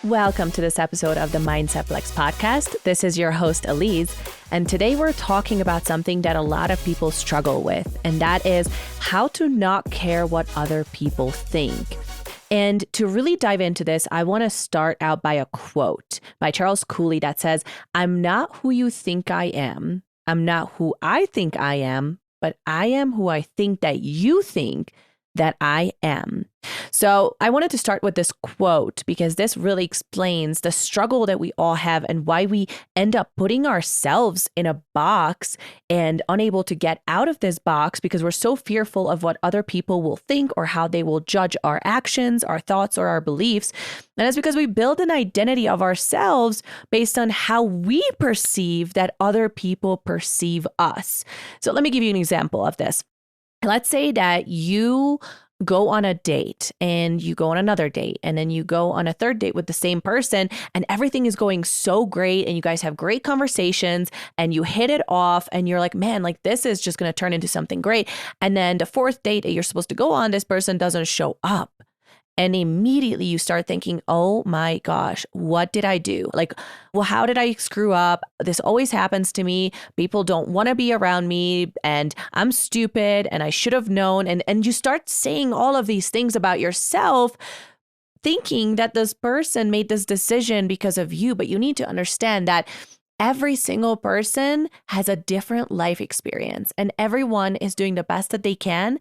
Welcome to this episode of the Mindset Flex podcast. This is your host, Elise, and today we're talking about something that a lot of people struggle with, and that is how to not care what other people think. And to really dive into this, I want to start out by a quote by Charles Cooley that says, "I'm not who you think I am. I'm not who I think I am, but I am who I think that you think that I am." So I wanted to start with this quote because this really explains the struggle that we all have and why we end up putting ourselves in a box and unable to get out of this box because we're so fearful of what other people will think or how they will judge our actions, our thoughts, or our beliefs. And it's because we build an identity of ourselves based on how we perceive that other people perceive us. So let me give you an example of this. Let's say that you go on a date and you go on another date and then you go on a third date with the same person and everything is going so great and you guys have great conversations and you hit it off and you're like, man, like this is just going to turn into something great. And then the fourth date that you're supposed to go on, this person doesn't show up. And immediately you start thinking, oh my gosh, what did I do? Like, well, how did I screw up? This always happens to me. People don't want to be around me and I'm stupid and I should have known. And you start saying all of these things about yourself, thinking that this person made this decision because of you. But you need to understand that every single person has a different life experience and everyone is doing the best that they can.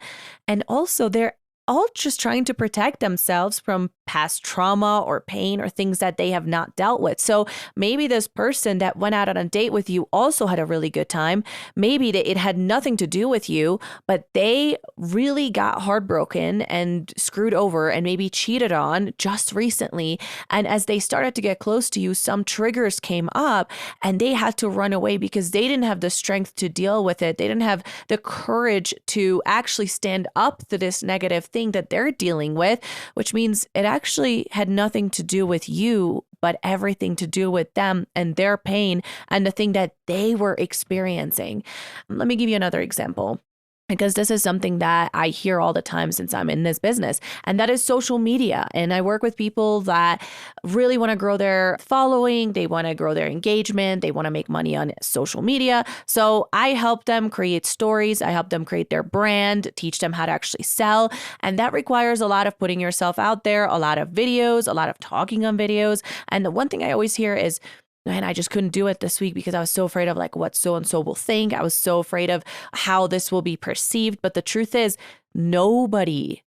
And also they're all just trying to protect themselves from past trauma or pain or things that they have not dealt with. So maybe this person that went out on a date with you also had a really good time. Maybe it had nothing to do with you, but they really got heartbroken and screwed over and maybe cheated on just recently. And as they started to get close to you, some triggers came up and they had to run away because they didn't have the strength to deal with it. They didn't have the courage to actually stand up to this negative thing that they're dealing with, which means it actually had nothing to do with you, but everything to do with them and their pain and the thing that they were experiencing. Let me give you another example, because this is something that I hear all the time since I'm in this business, and that is social media. And I work with people that really want to grow their following. They want to grow their engagement. They want to make money on social media. So I help them create stories. I help them create their brand, teach them how to actually sell. And that requires a lot of putting yourself out there, a lot of videos, a lot of talking on videos. And the one thing I always hear is, and I just couldn't do it this week because I was so afraid of like what so-and-so will think. I was so afraid of how this will be perceived. But the truth is nobody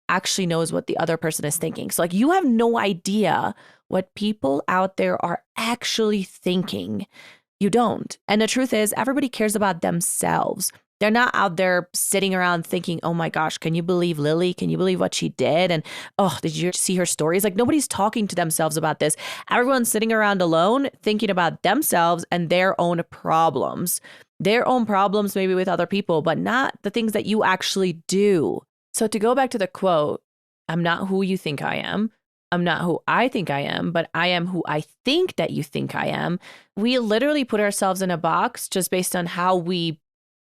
actually knows what the other person is thinking. So like you have no idea what people out there are actually thinking. You don't. And the truth is everybody cares about themselves. They're not out there sitting around thinking, oh my gosh, can you believe Lily? Can you believe what she did? And oh, did you see her stories? Like nobody's talking to themselves about this. Everyone's sitting around alone thinking about themselves and their own problems maybe with other people, but not the things that you actually do. So to go back to the quote, I'm not who you think I am. I'm not who I think I am, but I am who I think that you think I am. We literally put ourselves in a box just based on how we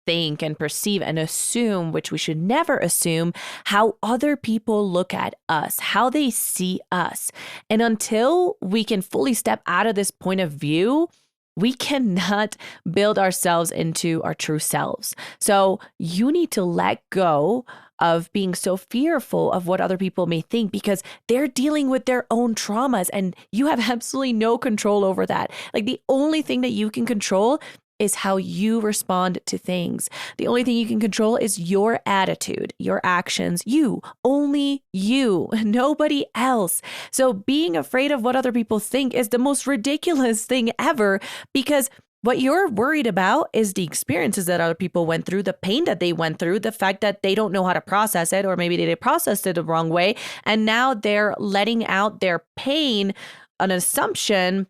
think and perceive and assume, which we should never assume, how other people look at us, how they see us. And until we can fully step out of this point of view, we cannot build ourselves into our true selves. So you need to let go of being so fearful of what other people may think because they're dealing with their own traumas and you have absolutely no control over that. Like the only thing that you can control is how you respond to things. The only thing you can control is your attitude, your actions, you, only you, nobody else. So being afraid of what other people think is the most ridiculous thing ever because what you're worried about is the experiences that other people went through, the pain that they went through, the fact that they don't know how to process it, or maybe they processed it the wrong way. And now they're letting out their pain, an assumption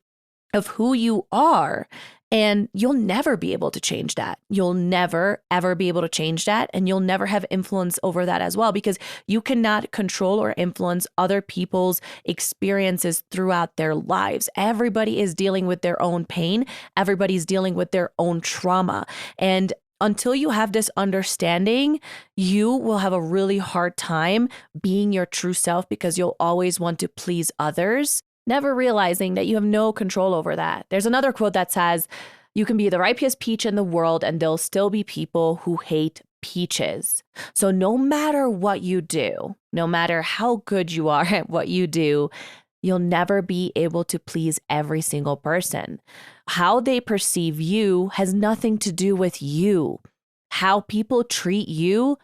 of who you are. And you'll never be able to change that. You'll never, ever be able to change that. And you'll never have influence over that as well, because you cannot control or influence other people's experiences throughout their lives. Everybody is dealing with their own pain. Everybody's dealing with their own trauma. And until you have this understanding, you will have a really hard time being your true self because you'll always want to please others, never realizing that you have no control over that. There's another quote that says, you can be the ripest peach in the world and there'll still be people who hate peaches. So no matter what you do, no matter how good you are at what you do, you'll never be able to please every single person. How they perceive you has nothing to do with you. How people treat you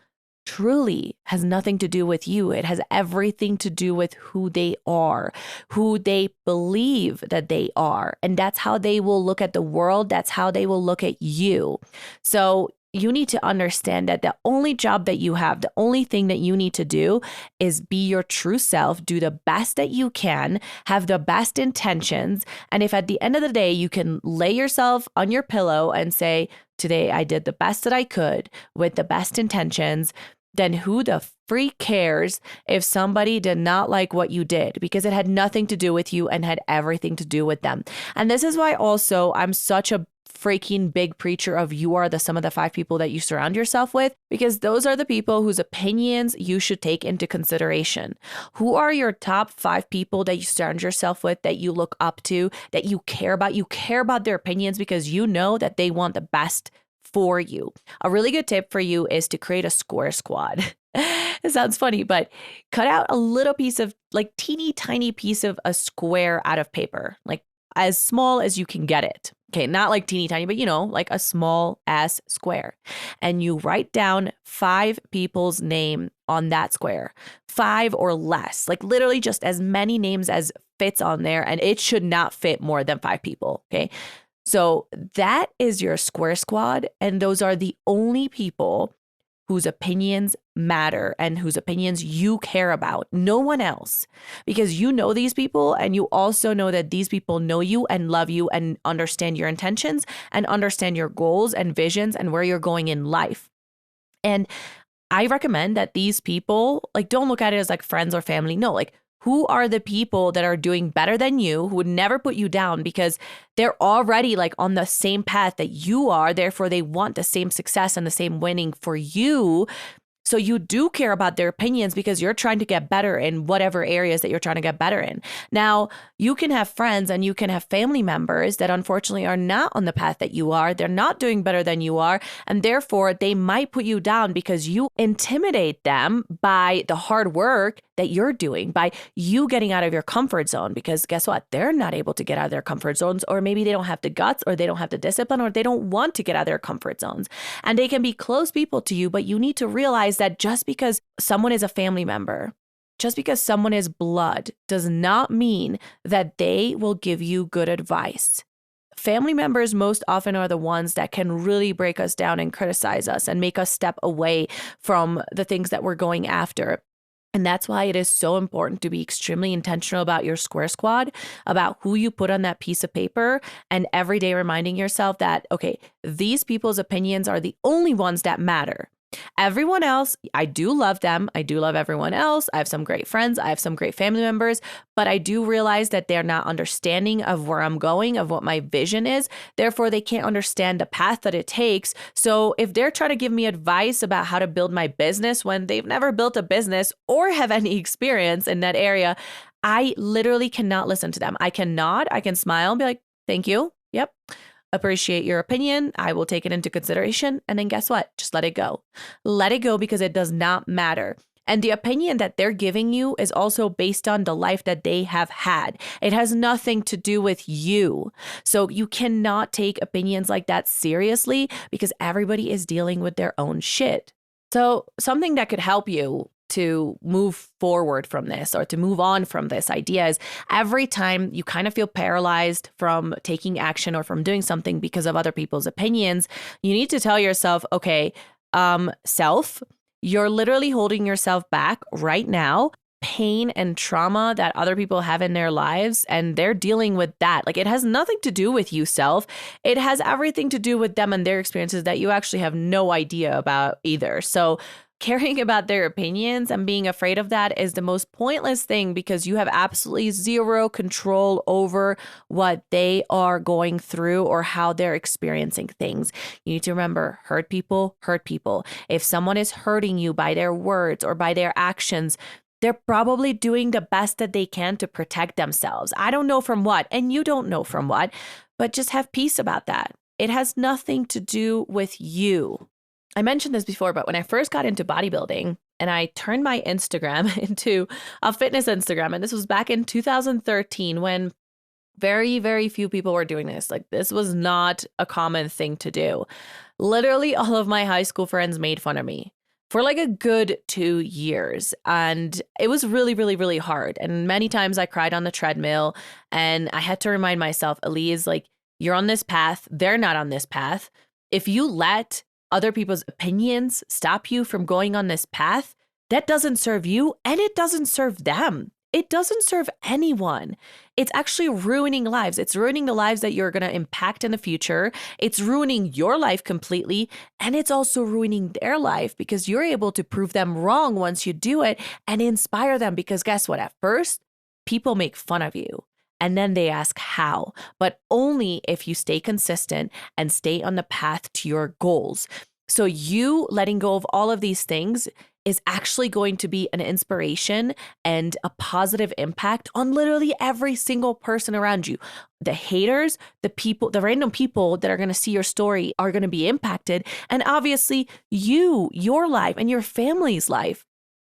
truly has nothing to do with you. It has everything to do with who they are, who they believe that they are. And that's how they will look at the world. That's how they will look at you. So you need to understand that the only job that you have, the only thing that you need to do is be your true self, do the best that you can, have the best intentions. And if at the end of the day, you can lay yourself on your pillow and say, today I did the best that I could with the best intentions, then who the freak cares if somebody did not like what you did? Because it had nothing to do with you and had everything to do with them. And this is why also I'm such a freaking big preacher of you are the sum of the 5 people that you surround yourself with, because those are the people whose opinions you should take into consideration. Who are your top 5 people that you surround yourself with, that you look up to, that you care about? You care about their opinions because you know that they want the best for you. A really good tip for you is to create a square squad. It sounds funny, but cut out a little piece of like teeny tiny piece of a square out of paper, like as small as you can get it. Okay, not like teeny tiny, but like a small ass square. And you write down 5 people's name on that square, 5 or less, like literally just as many names as fits on there. And it should not fit more than 5 people. Okay. So that is your square squad. And those are the only people whose opinions matter and whose opinions you care about. No one else. Because you know these people and you also know that these people know you and love you and understand your intentions and understand your goals and visions and where you're going in life. And I recommend that these people, like, don't look at it as like friends or family. No, like, who are the people that are doing better than you, who would never put you down because they're already like on the same path that you are. Therefore, they want the same success and the same winning for you. So you do care about their opinions because you're trying to get better in whatever areas that you're trying to get better in. Now, you can have friends and you can have family members that unfortunately are not on the path that you are. They're not doing better than you are. And therefore, they might put you down because you intimidate them by the hard work that you're doing, by you getting out of your comfort zone. Because guess what? They're not able to get out of their comfort zones, or maybe they don't have the guts, or they don't have the discipline, or they don't want to get out of their comfort zones. And they can be close people to you, but you need to realize that just because someone is a family member, just because someone is blood, does not mean that they will give you good advice. Family members most often are the ones that can really break us down and criticize us and make us step away from the things that we're going after. And that's why it is so important to be extremely intentional about your square squad, about who you put on that piece of paper, and every day reminding yourself that, okay, these people's opinions are the only ones that matter. Everyone else, I do love them. I do love everyone else. I have some great friends. I have some great family members, but I do realize that they're not understanding of where I'm going, of what my vision is. Therefore, they can't understand the path that it takes. So if they're trying to give me advice about how to build my business when they've never built a business or have any experience in that area, I literally cannot listen to them. I can nod, I can smile and be like, thank you. Yep. Appreciate your opinion. I will take it into consideration. And then guess what? Just let it go. Let it go because it does not matter. And the opinion that they're giving you is also based on the life that they have had. It has nothing to do with you. So you cannot take opinions like that seriously because everybody is dealing with their own shit. So something that could help you to move forward from this or to move on from this idea is every time you kind of feel paralyzed from taking action or from doing something because of other people's opinions, you need to tell yourself, okay, self, you're literally holding yourself back right now. Pain and trauma that other people have in their lives, and they're dealing with that. Like, it has nothing to do with you, self. It has everything to do with them and their experiences that you actually have no idea about either. So caring about their opinions and being afraid of that is the most pointless thing because you have absolutely zero control over what they are going through or how they're experiencing things. You need to remember, hurt people hurt people. If someone is hurting you by their words or by their actions, they're probably doing the best that they can to protect themselves. I don't know from what, and you don't know from what, but just have peace about that. It has nothing to do with you. I mentioned this before, but when I first got into bodybuilding and I turned my Instagram into a fitness Instagram, and this was back in 2013 when very, very few people were doing this. Like, this was not a common thing to do. Literally all of my high school friends made fun of me for like a good 2 years. And it was really, really, really hard. And many times I cried on the treadmill and I had to remind myself, Elise, like, you're on this path. They're not on this path. If you let other people's opinions stop you from going on this path, that doesn't serve you and it doesn't serve them. It doesn't serve anyone. It's actually ruining lives. It's ruining the lives that you're going to impact in the future. It's ruining your life completely. And it's also ruining their life because you're able to prove them wrong once you do it and inspire them. Because guess what? At first, people make fun of you. And then they ask how, but only if you stay consistent and stay on the path to your goals. So you letting go of all of these things is actually going to be an inspiration and a positive impact on literally every single person around you. The haters, the people, the random people that are going to see your story are going to be impacted. And obviously you, your life and your family's life.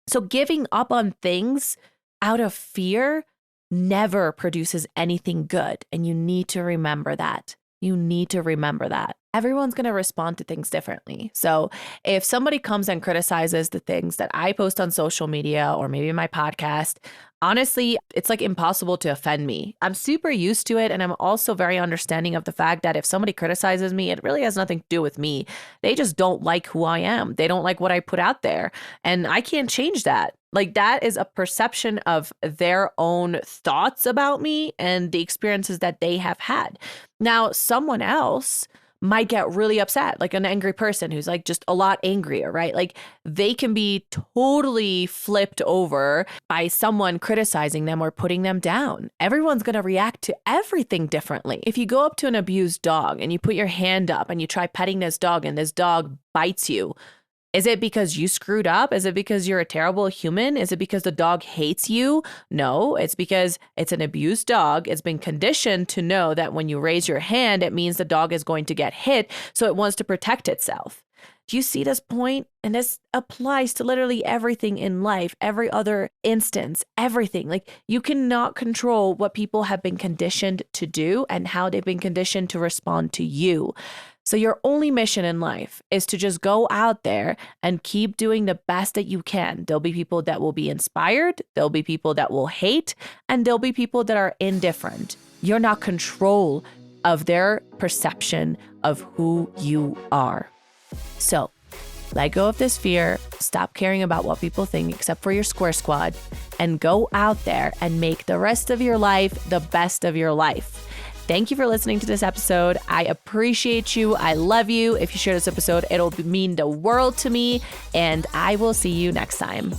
So giving up on things out of fear never produces anything good. And you need to remember that. You need to remember that. Everyone's going to respond to things differently. So if somebody comes and criticizes the things that I post on social media or maybe my podcast, honestly, it's like impossible to offend me. I'm super used to it. And I'm also very understanding of the fact that if somebody criticizes me, it really has nothing to do with me. They just don't like who I am. They don't like what I put out there. And I can't change that. Like, that is a perception of their own thoughts about me and the experiences that they have had. Now, someone else might get really upset, like an angry person who's like just a lot angrier, right? Like, they can be totally flipped over by someone criticizing them or putting them down. Everyone's going to react to everything differently. If you go up to an abused dog and you put your hand up and you try petting this dog and this dog bites you, is it because you screwed up? Is it because you're a terrible human? Is it because the dog hates you? No, it's because it's an abused dog. It's been conditioned to know that when you raise your hand, it means the dog is going to get hit. So it wants to protect itself. Do you see this point? And this applies to literally everything in life, every other instance, everything. Like, you cannot control what people have been conditioned to do and how they've been conditioned to respond to you. So your only mission in life is to just go out there and keep doing the best that you can. There'll be people that will be inspired. There'll be people that will hate, and there'll be people that are indifferent. You're not control of their perception of who you are. So let go of this fear, stop caring about what people think except for your square squad, and go out there and make the rest of your life the best of your life. Thank you for listening to this episode. I appreciate you. I love you. If you share this episode, it'll mean the world to me, and I will see you next time.